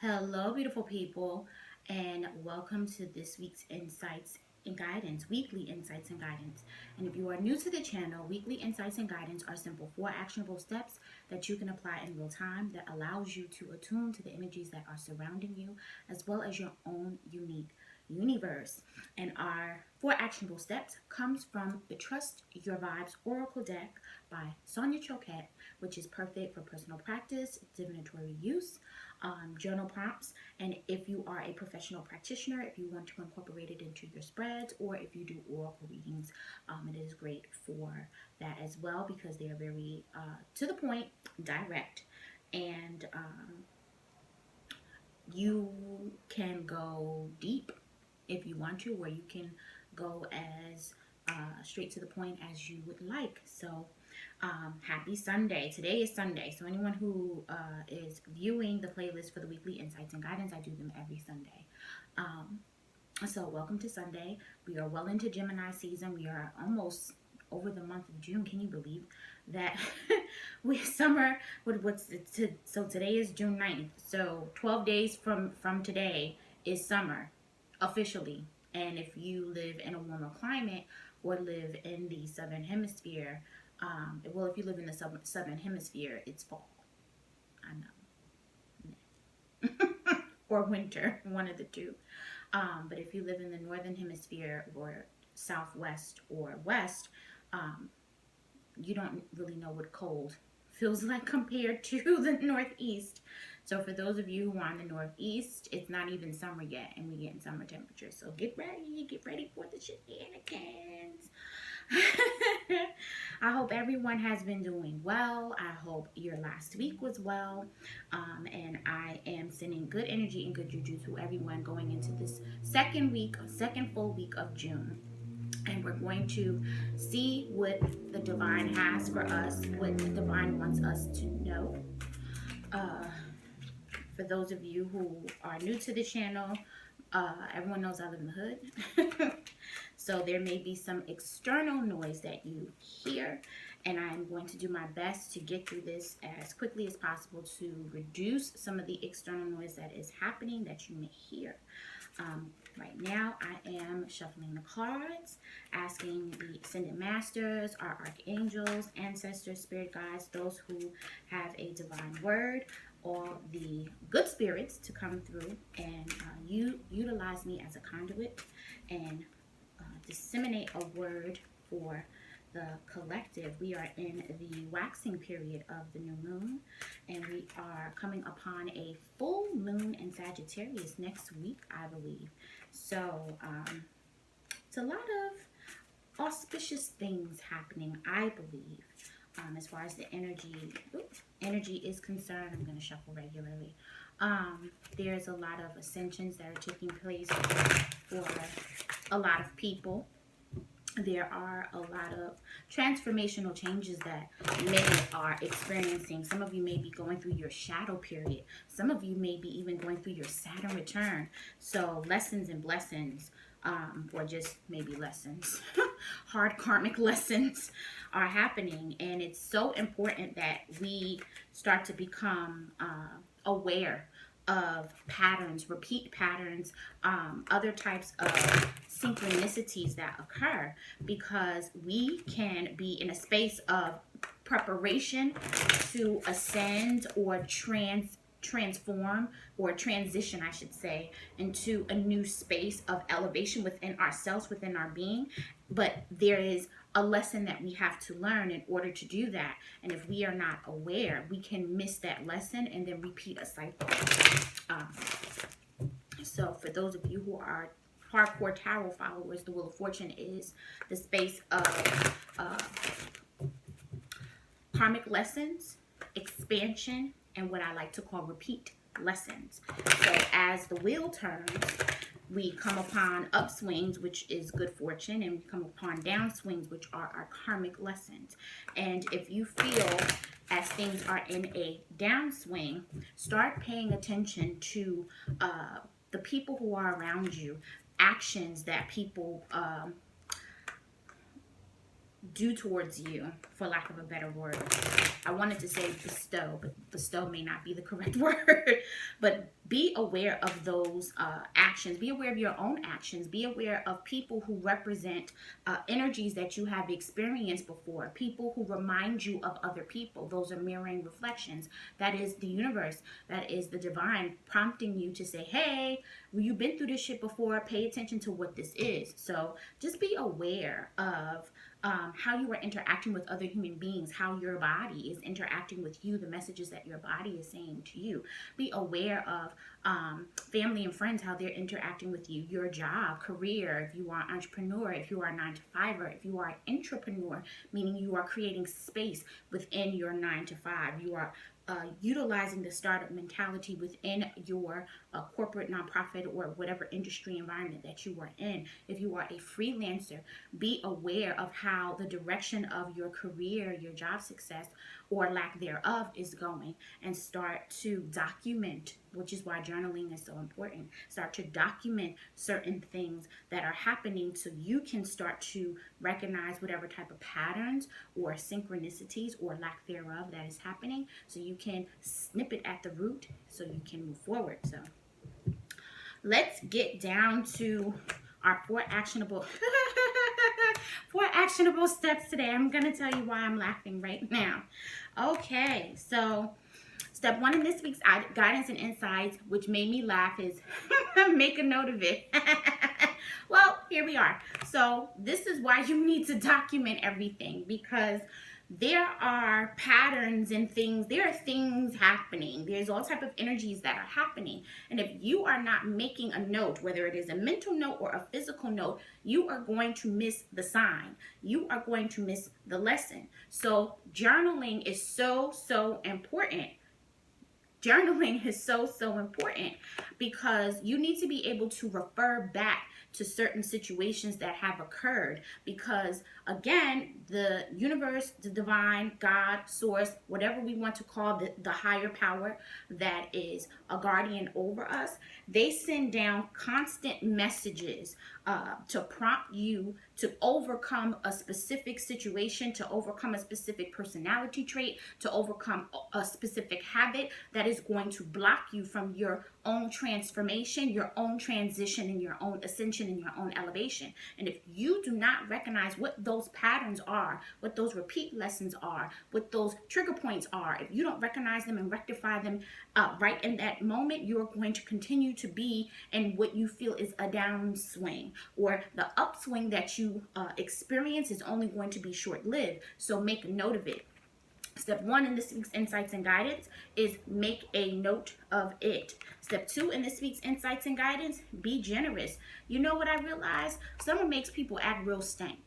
Hello, beautiful people, and welcome to this week's Insights and Guidance, weekly Insights and Guidance. And if you are new to the channel, weekly Insights and Guidance are simple four actionable steps that you can apply in real time that allows you to attune to the energies that are surrounding you, as well as your own unique universe. And our four actionable steps comes from the Trust Your Vibes Oracle deck by Sonia Choquette, which is perfect for personal practice, divinatory use, journal prompts, and if you are a professional practitioner, if you want to incorporate it into your spreads, or if you do oracle readings, it is great for that as well because they are very to the point, direct, and you can go deep if you want to, or you can go as straight to the point as you would like. So, happy Sunday. Today is Sunday. So, anyone who is viewing the playlist for the weekly insights and guidance, I do them every Sunday. Um, so, welcome to Sunday. We are well into Gemini season. We are almost over the month of June. Can you believe that? We summer. So today is June 9th. So 12 days from today is summer officially. And if you live in a warmer climate or live in the southern hemisphere, well, if you live in the southern hemisphere, it's fall. I know. Or winter, one of the two. But if you live in the northern hemisphere or southwest or west, um, you don't really know what cold feels like compared to the northeast. So for those of you who are in the northeast, it's not even summer yet, and we're getting summer temperatures. So get ready for the shenanigans. I hope everyone has been doing well. I hope your last week was well. And I am sending good energy and good juju to everyone going into this second full week of June. And we're going to see what the divine has for us, what the divine wants us to know. Uh, for those of you who are new to the channel, everyone knows I live in the hood. So there may be some external noise that you hear, and I'm going to do my best to get through this as quickly as possible to reduce some of the external noise that is happening that you may hear. Right now, I am shuffling the cards, asking the Ascended Masters, our Archangels, Ancestors, Spirit Guides, those who have a divine word, all the good spirits to come through and utilize me as a conduit and disseminate a word for the collective. We are in the waxing period of the new moon, and we are coming upon a full moon in Sagittarius next week, I believe. So it's a lot of auspicious things happening, I believe. As far as the energy is concerned, I'm going to shuffle regularly. There's a lot of ascensions that are taking place for a lot of people. There are a lot of transformational changes that many are experiencing. Some of you may be going through your shadow period. Some of you may be even going through your Saturn return. So lessons and blessings, or just maybe lessons, hard karmic lessons are happening. And it's so important that we start to become aware of patterns, repeat patterns, other types of synchronicities that occur, because we can be in a space of preparation to ascend or transform or transition, I should say, into a new space of elevation within ourselves, within our being. But there is a lesson that we have to learn in order to do that. And if we are not aware, we can miss that lesson and then repeat a cycle. So for those of you who are hardcore tarot followers, the Wheel of Fortune is the space of karmic lessons, expansion, and what I like to call repeat lessons. So as the wheel turns, we come upon upswings, which is good fortune, and we come upon downswings, which are our karmic lessons. And if you feel as things are in a downswing, start paying attention to the people who are around you, actions that people do towards you, for lack of a better word. I wanted to say bestow, but bestow may not be the correct word. But be aware of those actions. Be aware of your own actions. Be aware of people who represent energies that you have experienced before, people who remind you of other people. Those are mirroring reflections. That is the universe. That is the divine prompting you to say, hey, well, you've been through this shit before. Pay attention to what this is. So just be aware of how you are interacting with other human beings, how your body is interacting with you, the messages that your body is saying to you. Be aware of family and friends, how they're interacting with you, your job, career, if you are an entrepreneur, if you are a 9 to 5er, if you are an intrapreneur, meaning you are creating space within your 9 to 5. You are utilizing the startup mentality within your corporate, nonprofit, or whatever industry environment that you are in. If you are a freelancer, be aware of how the direction of your career, your job success, or lack thereof is going, and start to document, which is why journaling is so important. Start to document certain things that are happening so you can start to recognize whatever type of patterns or synchronicities or lack thereof that is happening, so you can snip it at the root so you can move forward. So let's get down to our four actionable steps today. I'm gonna tell you why I'm laughing right now. Okay, so step 1 in this week's guidance and insights, which made me laugh, is make a note of it. Well, here we are. So this is why you need to document everything, because there are patterns and things, there are things happening, there's all type of energies that are happening, and if you are not making a note, whether it is a mental note or a physical note, you are going to miss the sign, you are going to miss the lesson. So journaling is so important. Journaling is so important, because you need to be able to refer back to certain situations that have occurred, because again, the universe, the divine, God, source, whatever we want to call the higher power that is a guardian over us, they send down constant messages to prompt you to overcome a specific situation, to overcome a specific personality trait, to overcome a specific habit that is going to block you from your own transformation, your own transition, and your own ascension and your own elevation. And if you do not recognize what those patterns are, what those repeat lessons are, what those trigger points are, if you don't recognize them and rectify them right in that moment, you're going to continue to be in what you feel is a downswing, or the upswing that you experience is only going to be short-lived. So make a note of it. Step 1 in this week's insights and guidance is make a note of it. Step 2 in this week's insights and guidance, be generous. You know what I realized? Summer makes people act real stank.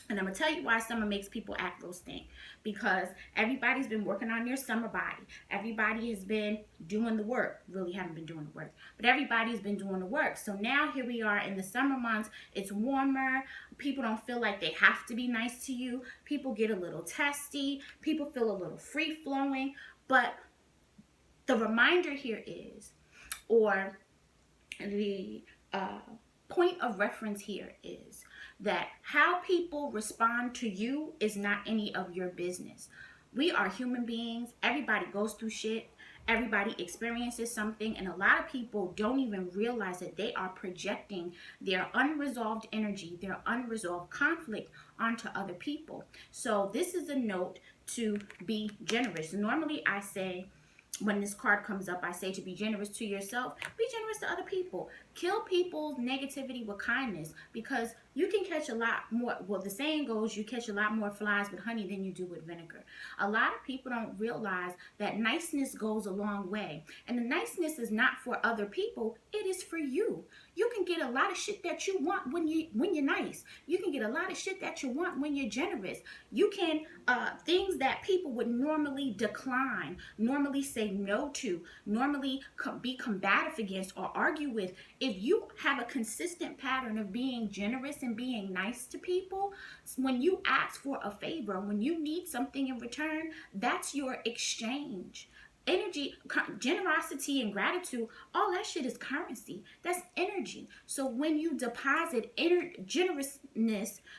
And I'm going to tell you why summer makes people act real stank. Because everybody's been working on their summer body. Everybody has been doing the work. Really haven't been doing the work, but everybody's been doing the work. So now here we are in the summer months. It's warmer. People don't feel like they have to be nice to you. People get a little testy. People feel a little free-flowing. But the reminder here is, or the point of reference here is, that how people respond to you is not any of your business. We are human beings. Everybody goes through shit. Everybody experiences something, and a lot of people don't even realize that they are projecting their unresolved energy, their unresolved conflict onto other people. So this is a note to be generous. Normally I say, when this card comes up, I say to be generous to yourself, be generous to other people. Kill people's negativity with kindness, because you can catch a lot more, well, the saying goes, you catch a lot more flies with honey than you do with vinegar. A lot of people don't realize that niceness goes a long way. And the niceness is not for other people, it is for you. You can get a lot of shit that you want when you're nice. You can get a lot of shit that you want when you're generous. You can, things that people would normally decline, normally say no to, normally be combative against or argue with. If you have a consistent pattern of being generous and being nice to people, when you ask for a favor, when you need something in return, that's your exchange. Energy, generosity, and gratitude, all that shit is currency. That's energy. So when you deposit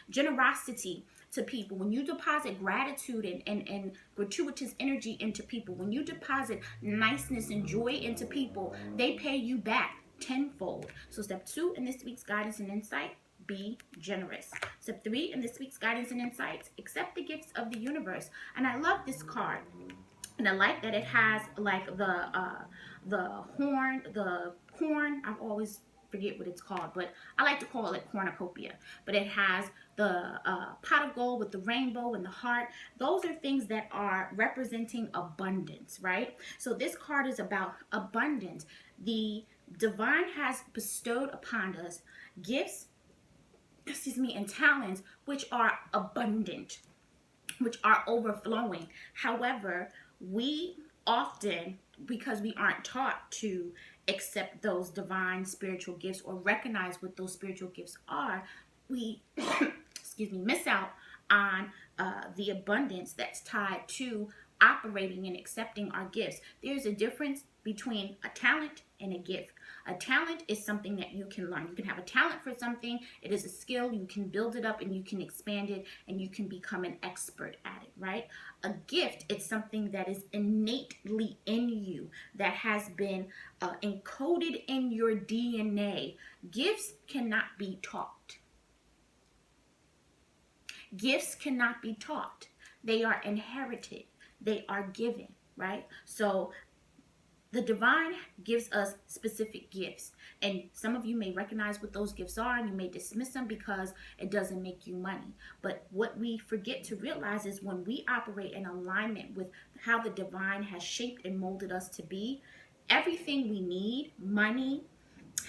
generosity to people, when you deposit gratitude and gratuitous energy into people, when you deposit niceness and joy into people, they pay you back tenfold. So step 2 in this week's guidance and insight, be generous. Step 3 in this week's guidance and insights, accept the gifts of the universe. And I love this card. And I like that it has like the horn, the corn. I always forget what it's called, but I like to call it cornucopia. But it has the pot of gold with the rainbow and the heart. Those are things that are representing abundance, right? So this card is about abundance. The divine has bestowed upon us gifts, and talents which are abundant, which are overflowing. However, we often, because we aren't taught to accept those divine spiritual gifts or recognize what those spiritual gifts are, we miss out on the abundance that's tied to operating and accepting our gifts. There's a difference between a talent and a gift. A talent is something that you can learn. You can have a talent for something. It is a skill. You can build it up and you can expand it and you can become an expert at it, right? A gift, it's something that is innately in you, that has been encoded in your DNA. Gifts cannot be taught. Gifts cannot be taught. They are inherited. They are given, right? So the divine gives us specific gifts, and some of you may recognize what those gifts are and you may dismiss them because it doesn't make you money. But what we forget to realize is when we operate in alignment with how the divine has shaped and molded us to be, everything we need, money,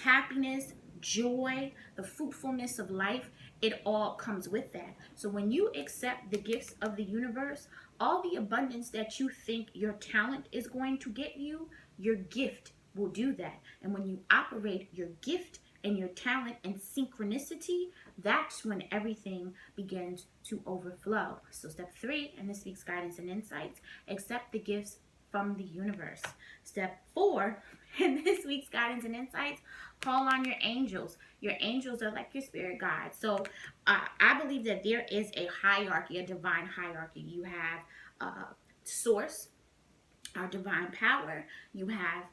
happiness, joy, the fruitfulness of life, it all comes with that. So when you accept the gifts of the universe, all the abundance that you think your talent is going to get you, your gift will do that. And when you operate your gift and your talent and synchronicity, that's when everything begins to overflow. So step 3 in this week's guidance and insights, accept the gifts from the universe. Step 4 in this week's guidance and insights, call on your angels. Your angels are like your spirit guides. So I believe that there is a hierarchy, a divine hierarchy. You have source, our divine power, you have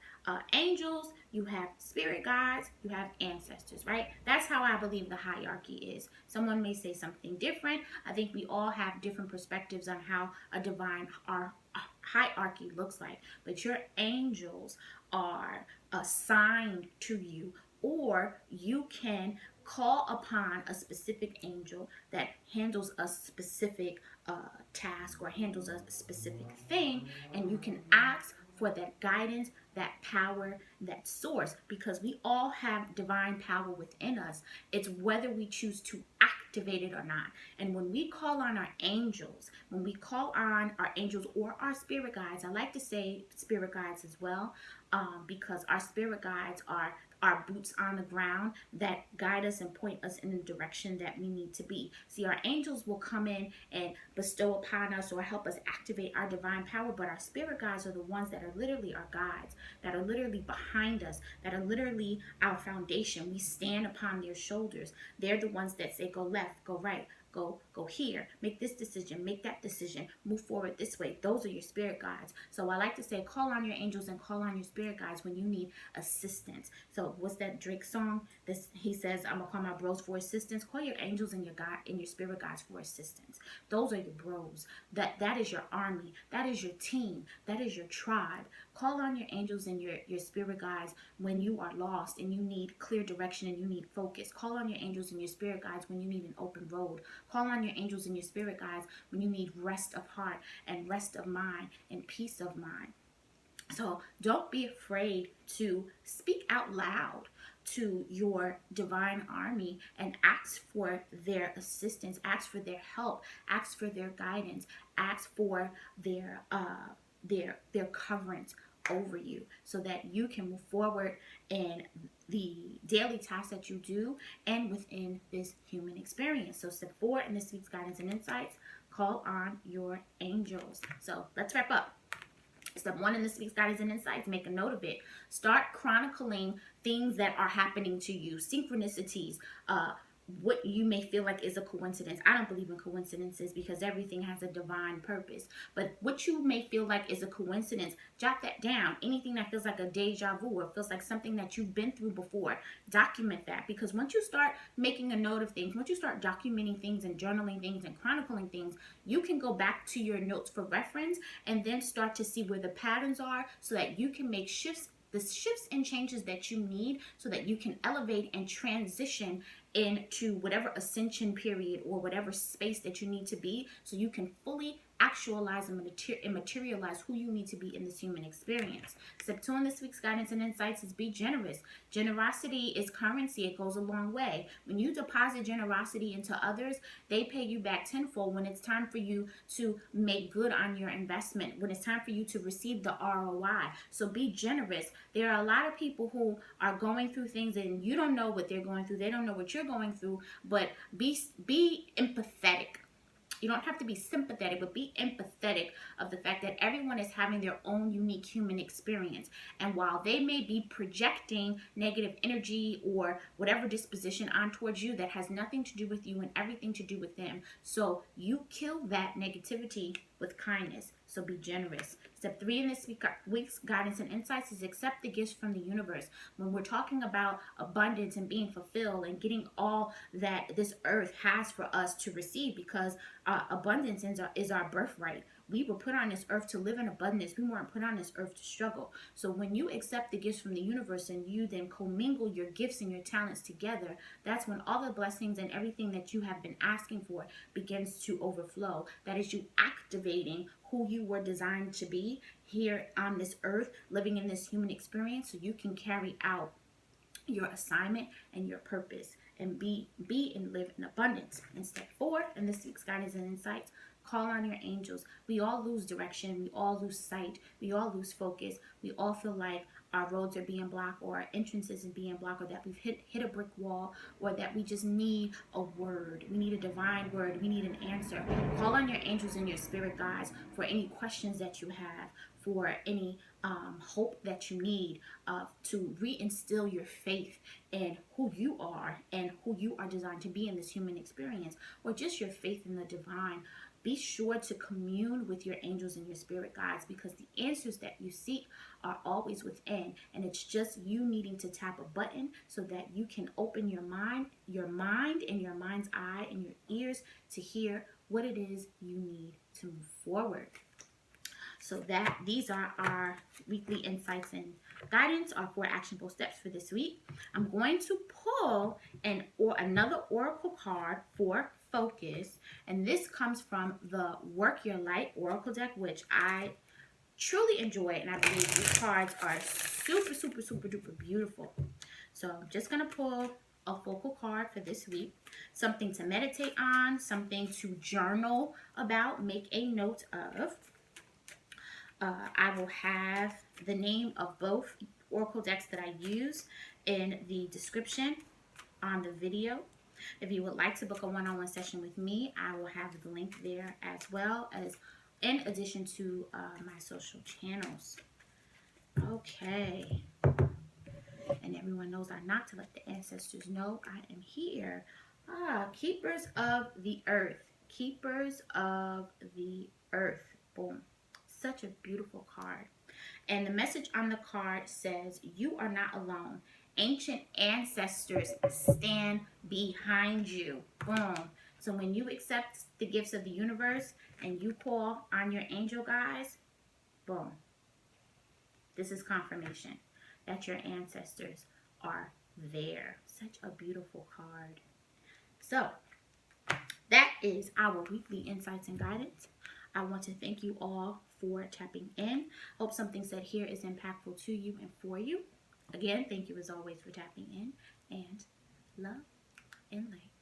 angels, you have spirit guides, you have ancestors, right? That's how I believe the hierarchy is. Someone may say something different. I think we all have different perspectives on how a divine hierarchy looks like. But your angels are assigned to you, or you can call upon a specific angel that handles a specific task or handles a specific thing, and you can ask for that guidance, that power, that source, because we all have divine power within us. It's whether we choose to activate it or not. And when we call on our angels, when we call on our angels or our spirit guides, I like to say spirit guides as well, because our spirit guides are our boots on the ground that guide us and point us in the direction that we need to be. See, our angels will come in and bestow upon us or help us activate our divine power, but our spirit guides are the ones that are literally our guides, that are literally behind us, that are literally our foundation. We stand upon their shoulders. They're the ones that say, go left, go right, go here, make this decision, make that decision, move forward this way. Those are your spirit guides. So I like to say, call on your angels and call on your spirit guides when you need assistance. So what's that Drake song? He says, I'm gonna call my bros for assistance. Call your angels and your God and your spirit guides for assistance. Those are your bros. That is your army. That is your team. That is your tribe. Call on your angels and your spirit guides when you are lost and you need clear direction and you need focus. Call on your angels and your spirit guides when you need an open road. Call on your angels and your spirit guides when you need rest of heart and rest of mind and peace of mind. So don't be afraid to speak out loud to your divine army and ask for their assistance, ask for their help, ask for their guidance, ask for their coverings over you so that you can move forward in the daily tasks that you do and within this human experience. So step 4 in this week's guidance and insights, call on your angels. So let's wrap up. Step 1 in this week's guidance and insights, make a note of it. Start chronicling things that are happening to you, synchronicities, what you may feel like is a coincidence. I don't believe in coincidences because everything has a divine purpose. But what you may feel like is a coincidence, jot that down. Anything that feels like a deja vu or feels like something that you've been through before, document that. Because once you start making a note of things, once you start documenting things and journaling things and chronicling things, you can go back to your notes for reference and then start to see where the patterns are so that you can make the shifts and changes that you need so that you can elevate and transition into whatever ascension period or whatever space that you need to be so you can fully actualize and materialize who you need to be in this human experience. Step 2 in this week's guidance and insights is be generous. Generosity is currency. It goes a long way. When you deposit generosity into others, they pay you back tenfold when it's time for you to make good on your investment, when it's time for you to receive the ROI. So be generous. There are a lot of people who are going through things and you don't know what they're going through. They don't know what you're going through, but be empathetic. You don't have to be sympathetic, but be empathetic of the fact that everyone is having their own unique human experience. And while they may be projecting negative energy or whatever disposition on towards you, that has nothing to do with you and everything to do with them. So you kill that negativity with kindness. So be generous. Step 3 in this week's guidance and insights is accept the gifts from the universe. When we're talking about abundance and being fulfilled and getting all that this earth has for us to receive, because abundance is our birthright. We were put on this earth to live in abundance. We weren't put on this earth to struggle. So when you accept the gifts from the universe and you then commingle your gifts and your talents together, that's when all the blessings and everything that you have been asking for begins to overflow. That is you activating who you were designed to be here on this earth, living in this human experience so you can carry out your assignment and your purpose and be and live in abundance. And step 4 in this week's guidance and insights, call on your angels. We all lose direction. We all lose sight. We all lose focus. We all feel like our roads are being blocked or our entrances are being blocked or that we've hit a brick wall or that we just need a word. We need a divine word. We need an answer. Call on your angels and your spirit guides for any questions that you have, for any hope that you need, to reinstill your faith in who you are and who you are designed to be in this human experience, or just your faith in the divine. Be sure to commune with your angels and your spirit guides, because the answers that you seek are always within, and it's just you needing to tap a button so that you can open your mind and your mind's eye and your ears to hear what it is you need to move forward. So these are our weekly insights and guidance, our 4 actionable steps for this week. I'm going to pull another oracle card for focus, and this comes from the Work Your Light oracle deck, which I truly enjoy, and I believe these cards are super, super, super duper beautiful. So I'm just going to pull a focal card for this week, something to meditate on, something to journal about, make a note of. I will have the name of both oracle decks that I use in the description on the video. If you would like to book a one-on-one session with me, I will have the link there, as well as in addition to my social channels. Okay. And everyone knows I'm not to let the ancestors know I am here. Keepers of the earth. Keepers of the earth. Boom. Such a beautiful card. And the message on the card says, you are not alone. Ancient ancestors stand behind you. Boom. So when you accept the gifts of the universe and you call on your angel guides, boom. This is confirmation that your ancestors are there. Such a beautiful card. So that is our weekly insights and guidance. I want to thank you all for tapping in. Hope something said here is impactful to you and for you. Again, thank you as always for tapping in, and love and light.